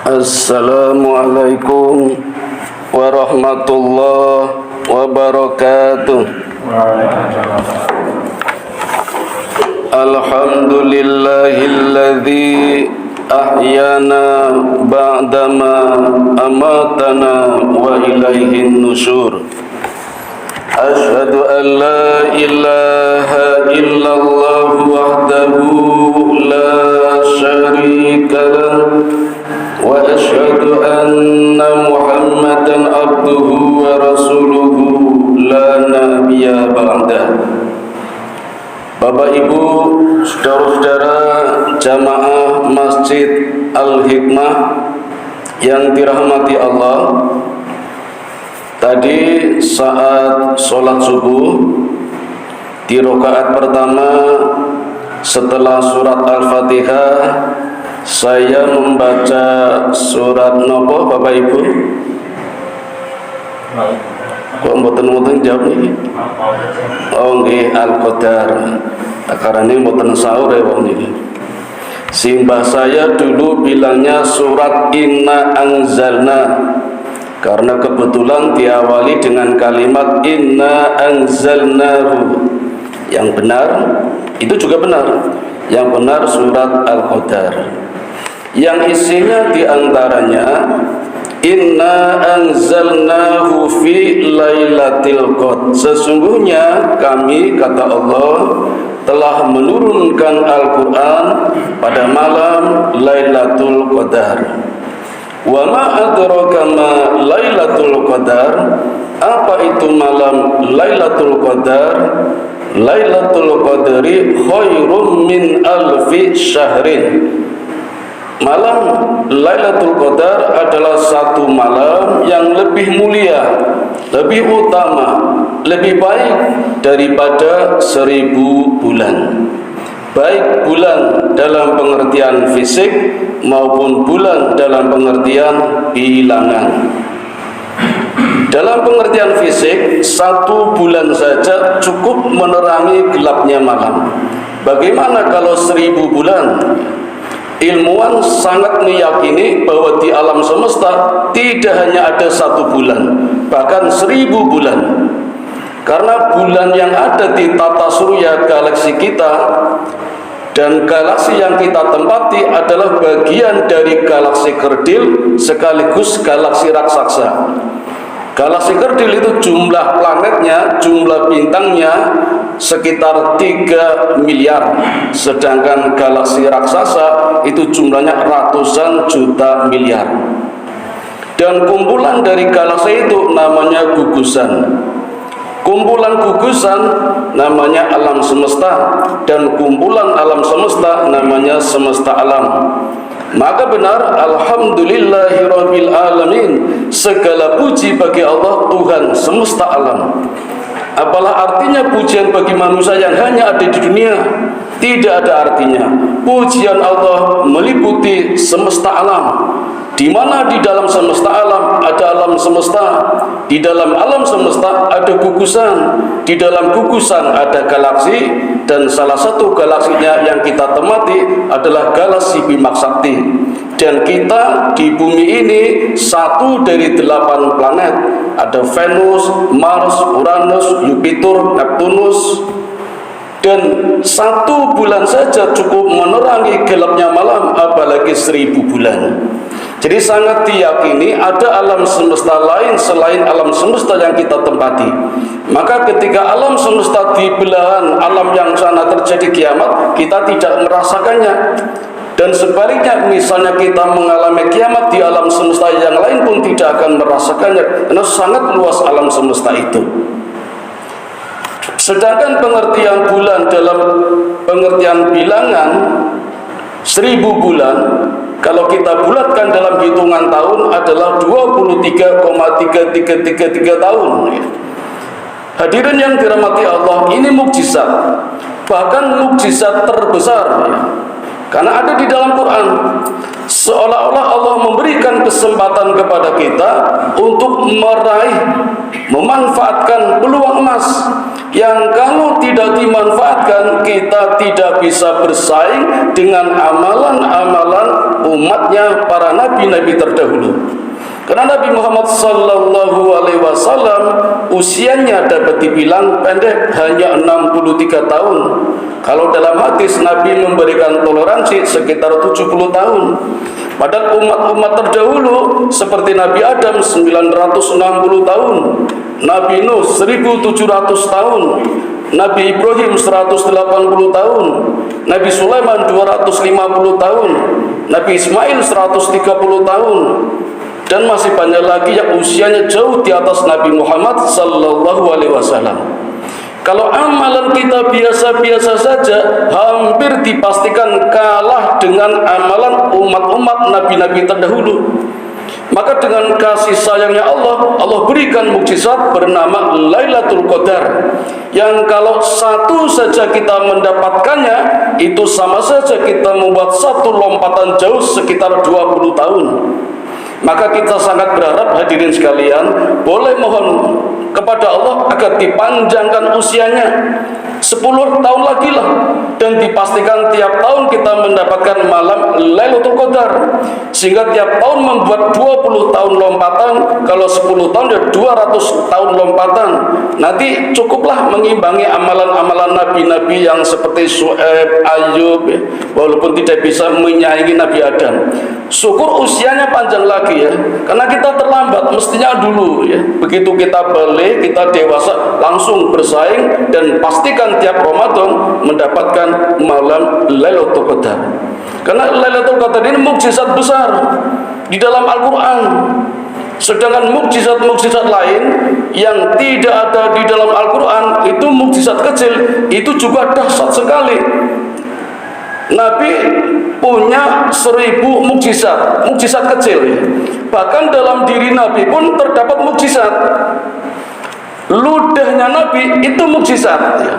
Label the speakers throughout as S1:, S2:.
S1: Assalamualaikum warahmatullahi wabarakatuh. Alhamdulillahilladzi ahyana ba'dama amatana wa ilaihin nusyur. Asyhadu an la ilaha illallah wahdahu la syarika lahu wa asyhadu anna Muhammadan abduhu wa rasuluhu la nabiyya ba'dah. Bapak Ibu, saudara-saudara jamaah Masjid Al-Hikmah yang dirahmati Allah, tadi saat sholat subuh di rakaat pertama setelah surat Al-Fatihah, saya membaca surat nopo Bapak Ibu? Kok mboten jawab niki? Oh nggih, Al-Qadar. Akarane mboten sahur ya wong niki. Simbah saya dulu bilangnya surat Inna Anzalna, karena kebetulan diawali dengan kalimat Inna Anzalnahu. Yang benar, itu juga benar. Yang benar surat Al-Qadar. Yang isinya diantaranya Inna anzalnahu fi lailatul qadr. Sesungguhnya kami, kata Allah, telah menurunkan Al-Quran pada malam Lailatul Qadar. Wa ma adraka ma Lailatul Qadar. Apa itu malam Lailatul Qadar? Lailatul Qadri khairum min alfi syahrin. Malam Lailatul Qadar adalah satu malam yang lebih mulia, lebih utama, lebih baik daripada 1000 bulan. Baik bulan dalam pengertian fisik maupun bulan dalam pengertian bilangan. Dalam pengertian fisik, 1 bulan saja cukup menerangi gelapnya malam. Bagaimana kalau 1000 bulan? Ilmuwan sangat meyakini bahwa di alam semesta tidak hanya ada 1 bulan, bahkan 1000 bulan. Karena bulan yang ada di tata surya galaksi kita dan galaksi yang kita tempati adalah bagian dari galaksi kerdil sekaligus galaksi raksasa. Galaksi kerdil itu jumlah planetnya, jumlah bintangnya sekitar 3 miliar. Sedangkan galaksi raksasa itu jumlahnya ratusan juta miliar. Dan kumpulan dari galaksi itu namanya gugusan. Kumpulan gugusan namanya alam semesta, dan kumpulan alam semesta namanya semesta alam. Maka benar, alhamdulillahirabbil alamin, segala puji bagi Allah Tuhan semesta alam. Apalah artinya pujian bagi manusia yang hanya ada di dunia? Tidak ada artinya. Pujian Allah meliputi semesta alam. Di mana di dalam semesta alam ada alam semesta, di dalam alam semesta ada gugusan, di dalam gugusan ada galaksi, dan salah satu galaksinya yang kita temati adalah galaksi Bima Sakti. Dan kita di bumi ini 1 dari 8 planet. Ada Venus, Mars, Uranus, Jupiter, Neptunus. Dan 1 bulan saja cukup menerangi gelapnya malam, apalagi 1000 bulan. Jadi sangat diyakini ada alam semesta lain selain alam semesta yang kita tempati. Maka ketika alam semesta di belahan alam yang sana terjadi kiamat, kita tidak merasakannya. Dan sebaliknya, misalnya kita mengalami kiamat di alam semesta yang lain pun tidak akan merasakannya, karena sangat luas alam semesta itu. Sedangkan pengertian bulan dalam pengertian bilangan 1000 bulan, kalau kita bulatkan dalam hitungan tahun adalah 23,3333 tahun. Hadirin yang dirahmati Allah, ini mukjizat, bahkan mukjizat terbesar. Karena ada di dalam Quran, seolah-olah Allah memberikan kesempatan kepada kita untuk meraih, memanfaatkan peluang emas yang kalau tidak dimanfaatkan, kita tidak bisa bersaing dengan amalan-amalan umatnya para nabi-nabi terdahulu. Karena Nabi Muhammad sallallahu alaihi wasallam usianya dapat dibilang pendek, hanya 63 tahun. Kalau dalam hadis Nabi memberikan toleransi sekitar 70 tahun. Padahal umat-umat terdahulu seperti Nabi Adam 960 tahun, Nabi Nuh 1700 tahun, Nabi Ibrahim 180 tahun, Nabi Sulaiman 250 tahun, Nabi Ismail 130 tahun, dan masih banyak lagi yang usianya jauh di atas Nabi Muhammad sallallahu alaihi wasallam. Kalau amalan kita biasa-biasa saja, hampir dipastikan kalah dengan amalan umat-umat nabi-nabi terdahulu. Maka dengan kasih sayangnya Allah, Allah berikan mukjizat bernama Lailatul Qadar, yang kalau satu saja kita mendapatkannya, itu sama saja kita membuat satu lompatan jauh sekitar 20 tahun. Maka kita sangat berharap, hadirin sekalian, boleh mohon kepada Allah agar dipanjangkan usianya 10 tahun lagi lah, dan dipastikan tiap tahun kita mendapatkan malam Lailatul Qadar, sehingga tiap tahun membuat 20 tahun lompatan. Kalau 10 tahun ya 200 tahun lompatan. Nanti cukuplah mengimbangi amalan-amalan nabi-nabi yang seperti Syuaib, Ayub, ya, walaupun tidak bisa menyaingi Nabi Adam. Syukur usianya panjang lagi ya, karena kita terlambat mestinya dulu ya. Begitu kita balik, kita dewasa, langsung bersaing dan pastikan tiap Ramadan mendapatkan malam Lailatul Qadar. Karena Lailatul Qadar ini mukjizat besar di dalam Al-Quran. Sedangkan mukjizat-mukjizat lain yang tidak ada di dalam Al-Quran itu mukjizat kecil, itu juga dahsyat sekali. Nabi punya 1000 mukjizat, mukjizat kecil ya. Bahkan dalam diri Nabi pun terdapat mukjizat. Ludahnya Nabi itu mukjizat ya.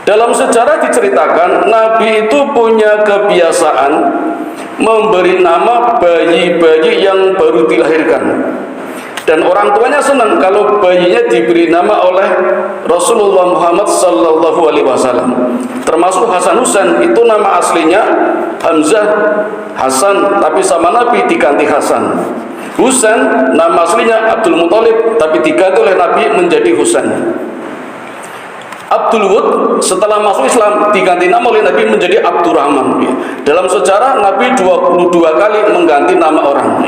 S1: Dalam sejarah diceritakan Nabi itu punya kebiasaan memberi nama bayi-bayi yang baru dilahirkan. Dan orang tuanya senang kalau bayinya diberi nama oleh Rasulullah Muhammad sallallahu alaihi wasallam. Termasuk Hasan Husain, itu nama aslinya Hamzah Hasan, tapi sama Nabi diganti Hasan. Husain nama aslinya Abdul Muthalib, tapi diganti oleh Nabi menjadi Husain. Abdul Wud setelah masuk Islam diganti nama oleh Nabi menjadi Abdurrahman. Dalam sejarah Nabi 22 kali mengganti nama orang.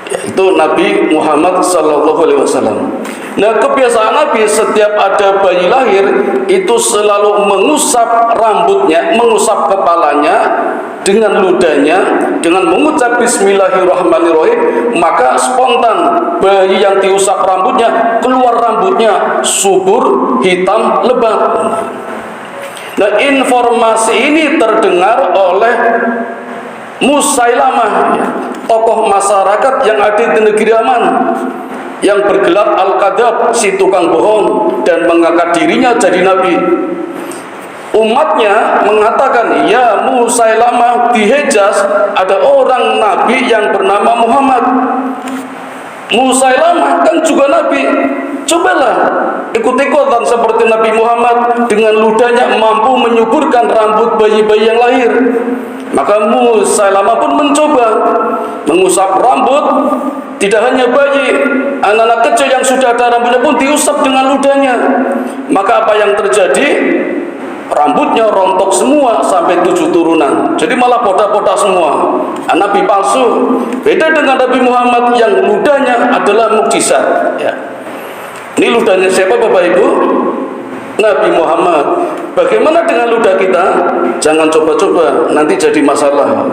S1: Itu Nabi Muhammad sallallahu alaihi wasallam. Nah, kebiasaan Nabi setiap ada bayi lahir itu selalu mengusap rambutnya, mengusap kepalanya dengan ludahnya, dengan mengucap Bismillahirrahmanirrahim, maka spontan bayi yang diusap rambutnya keluar rambutnya subur, hitam, lebat. Nah, informasi ini terdengar oleh Musailamah, tokoh masyarakat yang ada di negeri Yaman, yang bergelar Al-Kadab, si tukang bohong, dan mengangkat dirinya jadi nabi. Umatnya mengatakan, ya Musailamah, di Hejaz ada orang nabi yang bernama Muhammad. Musailamah kan juga nabi, cobalah ikut-ikutan seperti Nabi Muhammad, dengan ludahnya mampu menyuburkan rambut bayi-bayi yang lahir. Maka Musailamah pun mencoba mengusap rambut. Tidak hanya bayi, anak-anak kecil yang sudah ada rambutnya pun diusap dengan ludahnya. Maka apa yang terjadi? Rambutnya rontok semua sampai 7 turunan. Jadi malah botak-botak semua. Nabi palsu. Beda dengan Nabi Muhammad yang ludahnya adalah mukjizat ya. Ini ludahnya siapa Bapak Ibu? Nabi Muhammad. Bagaimana dengan ludah kita? Jangan coba-coba, nanti jadi masalah.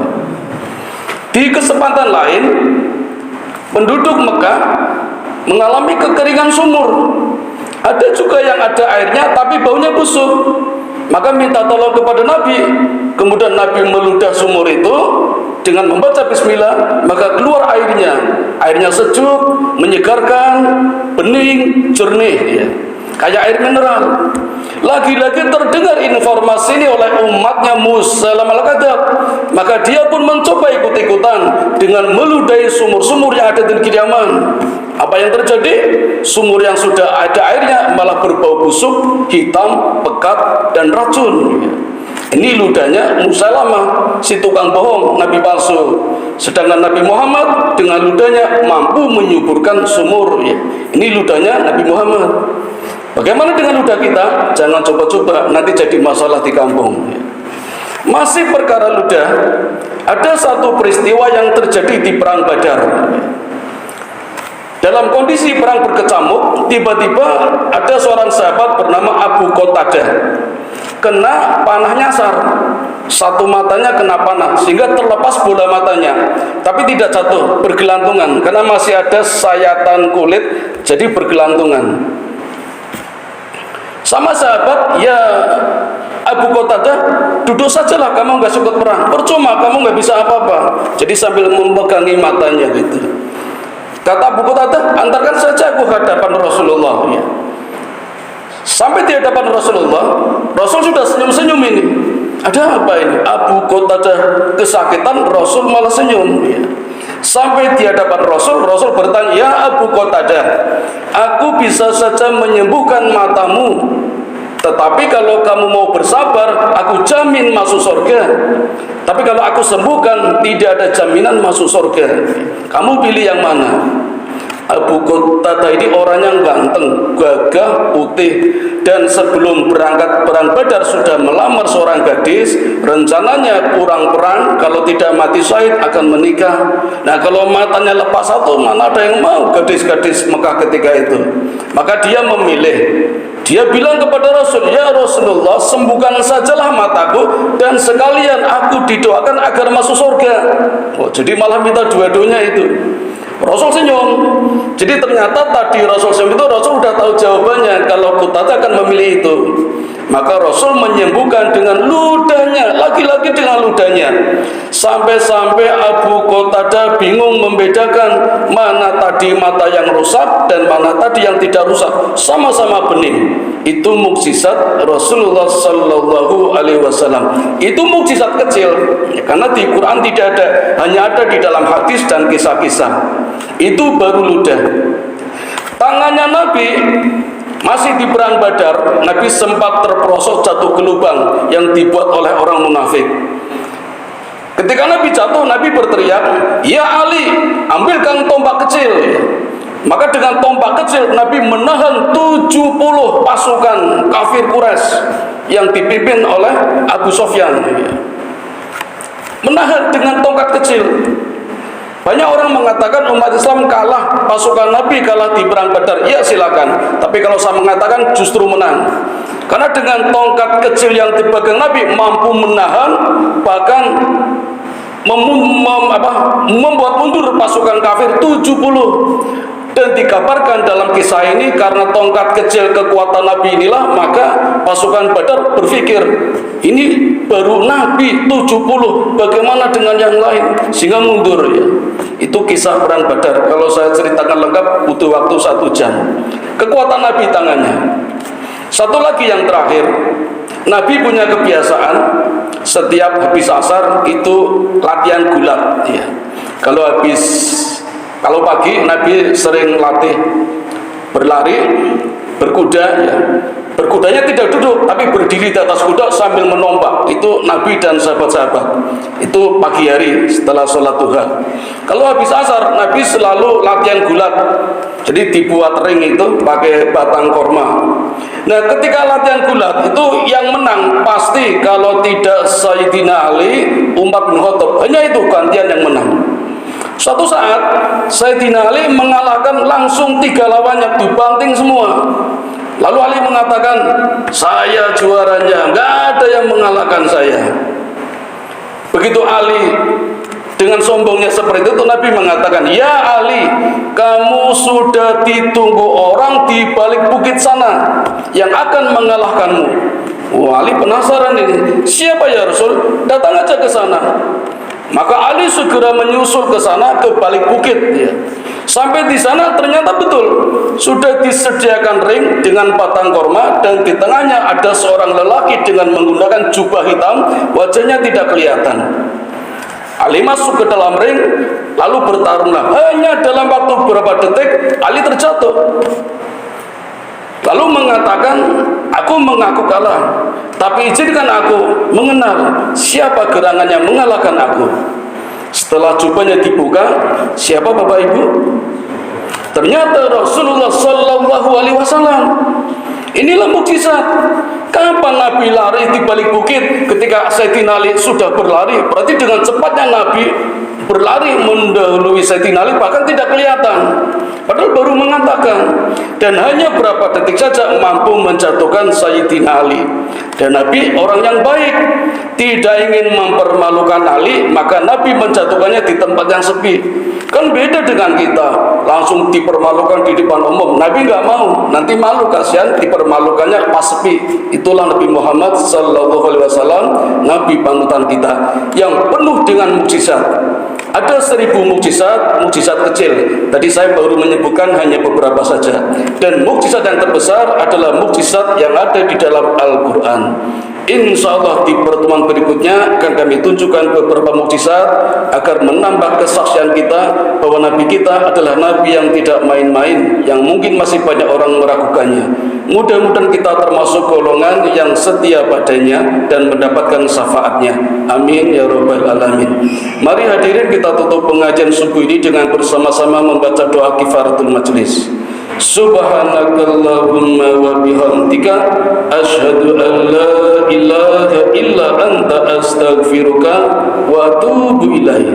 S1: Di kesempatan lain, penduduk Mekah mengalami kekeringan sumur. Ada juga yang ada airnya tapi baunya busuk. Maka minta tolong kepada Nabi. Kemudian Nabi meludah sumur itu dengan membaca bismillah, maka keluar airnya. Airnya sejuk, menyegarkan, bening, jernih ya. kayak air mineral. Lagi-lagi terdengar informasi ini oleh umatnya Musailamatul al-Kadzdzab, maka dia pun mencoba ikut-ikutan dengan meludahi sumur-sumur yang ada di negeri Yaman. Apa yang terjadi? Sumur yang sudah ada airnya malah berbau busuk, hitam, pekat, dan racun. Ini ludahnya Musailamah, si tukang bohong, nabi palsu. Sedangkan Nabi Muhammad dengan ludahnya mampu menyuburkan sumur. Ini ludahnya Nabi Muhammad. Bagaimana dengan ludah kita? Jangan coba-coba, nanti jadi masalah di kampung. Masih perkara ludah, ada satu peristiwa yang terjadi di Perang Badar. Dalam kondisi perang berkecamuk, tiba-tiba ada seorang sahabat bernama Abu Qatadah kena panah nyasar. Satu matanya kena panah sehingga terlepas bola matanya, tapi tidak jatuh, bergelantungan karena masih ada sayatan kulit, jadi bergelantungan. Sama sahabat, ya Abu Qatadah, duduk sajalah, kamu nggak ikut perang, percuma, kamu nggak bisa apa-apa. Jadi sambil memegangi matanya gitu. Kata Abu Qatadah, antarkan saja aku ke hadapan Rasulullah. Ya. Sampai di hadapan Rasulullah, Rasul sudah senyum-senyum ini. Ada apa ini? Abu Qatadah kesakitan, Rasul malah senyum. Ya. Sampai di hadapan Rasul, Rasul bertanya, ya Abu Qatadah, aku bisa saja menyembuhkan matamu, tetapi kalau kamu mau bersabar, aku jamin masuk surga. Tapi kalau aku sembuhkan, tidak ada jaminan masuk surga. Kamu pilih yang mana? Abu Qatadah ini orangnya ganteng, gagah, putih, dan sebelum berangkat perang Badar sudah melamar seorang gadis. Rencananya kurang perang, kalau tidak mati syahid akan menikah. Nah, kalau matanya lepas satu, mana ada yang mau gadis-gadis Mekah ketika itu? Maka dia memilih. Dia bilang kepada Rasul, ya Rasulullah, sembuhkan sajalah mataku dan sekalian aku didoakan agar masuk surga. Oh, jadi malah minta dua-duanya itu. Rasul senyum. Jadi ternyata tadi Rasul senyum itu Rasul sudah tahu jawabannya kalau Qatadah akan memilih itu. Maka Rasul menyembuhkan dengan ludahnya, lagi-lagi dengan ludahnya. Sampai-sampai Abu Qatadah bingung membedakan mana tadi mata yang rusak dan mana tadi yang tidak rusak. Sama-sama bening. Itu mukjizat Rasulullah Sallallahu Alaihi Wasallam. Itu mukjizat kecil, karena di Quran tidak ada, hanya ada di dalam hadis dan kisah-kisah. Itu baru ludah. Tangannya Nabi masih di perang Badar, Nabi sempat terperosok jatuh ke lubang yang dibuat oleh orang munafik. Ketika Nabi jatuh, Nabi berteriak, ya Ali, ambilkan tombak kecil. Maka dengan tombak kecil Nabi menahan 70 pasukan kafir Quraisy yang dipimpin oleh Abu Sufyan. Menahan dengan tongkat kecil. Banyak orang mengatakan umat Islam kalah, pasukan Nabi kalah di perang Badar. Ya silakan, tapi kalau saya mengatakan justru menang. Karena dengan tongkat kecil yang dipegang Nabi mampu menahan, bahkan membuat mundur pasukan kafir 70. Dan dikabarkan dalam kisah ini, karena tongkat kecil kekuatan Nabi inilah, maka pasukan Badar berpikir, ini baru Nabi 70, bagaimana dengan yang lain? Sehingga mundur ya. Itu kisah perang Badar. Kalau saya ceritakan lengkap butuh waktu 1 jam. Kekuatan Nabi tangannya. Satu lagi yang terakhir, Nabi punya kebiasaan setiap habis asar itu latihan gulat ya. Kalau pagi Nabi sering latih berlari, berkuda ya. Berkudanya tidak duduk tapi berdiri di atas kuda sambil menombak. Itu Nabi dan sahabat-sahabat. Itu pagi hari setelah sholat duha. Kalau habis asar Nabi selalu latihan gulat. Jadi dibuat ring itu pakai batang korma. Nah, ketika latihan gulat itu yang menang pasti kalau tidak Sayyidina Ali, Umar bin Khattab, hanya itu gantian yang menang. Suatu saat Sayyidina Ali mengalahkan langsung 3 lawannya, dibanting semua. Lalu Ali mengatakan, saya juaranya, nggak ada yang mengalahkan saya. Begitu Ali dengan sombongnya seperti itu, Nabi mengatakan, ya Ali, kamu sudah ditunggu orang di balik bukit sana yang akan mengalahkanmu. Wah, Ali penasaran ini, siapa ya Rasul? Datang aja ke sana. Maka Ali segera menyusul ke sana, ke balik bukit ya. Sampai di sana ternyata betul sudah disediakan ring dengan batang korma, dan di tengahnya ada seorang lelaki dengan menggunakan jubah hitam, wajahnya tidak kelihatan. Ali masuk ke dalam ring, lalu bertarunglah. Hanya dalam waktu beberapa detik Ali terjatuh, lalu mengatakan, aku mengaku kalah, tapi izinkan aku mengenal siapa gerangan yang mengalahkan aku. Setelah jubahnya dibuka, siapa Bapak Ibu? Ternyata Rasulullah Sallallahu Alaihi Wasallam. Inilah mukjizat. Kapan Nabi lari di balik bukit ketika Sayyidina Ali sudah berlari? Berarti dengan cepatnya Nabi berlari mendahului Sayyidina Ali, bahkan tidak kelihatan. Padahal baru mengatakan, dan hanya berapa detik saja mampu menjatuhkan Sayyidina Ali. Dan Nabi orang yang baik, tidak ingin mempermalukan Ali, maka Nabi menjatuhkannya di tempat yang sepi. Kan beda dengan kita, langsung dipermalukan di depan umum. Nabi nggak mau, nanti malu, kasihan dipermalukannya pas sepi. Itulah Nabi Muhammad Sallallahu Alaihi Wasallam, Nabi panutan kita yang penuh dengan mukjizat. Ada 1000 mukjizat, mukjizat kecil. Tadi saya baru menyebutkan hanya beberapa saja. Dan mukjizat yang terbesar adalah mukjizat yang ada di dalam Al-Quran. Insya Allah di pertemuan berikutnya akan kami tunjukkan beberapa mukjizat agar menambah kesaksian kita bahwa Nabi kita adalah Nabi yang tidak main-main, yang mungkin masih banyak orang meragukannya. Mudah-mudahan kita termasuk golongan yang setia padanya dan mendapatkan syafaatnya. Amin ya rabbal alamin. Mari hadirin kita tutup pengajian subuh ini dengan bersama-sama membaca doa kifaratul majlis. Subhanakallahumma wa bihamdika asyhadu an la ilaha illa anta astaghfiruka wa atubu ilaik.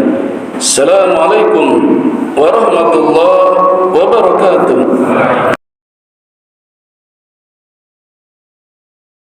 S1: Assalamualaikum warahmatullahi wabarakatuh.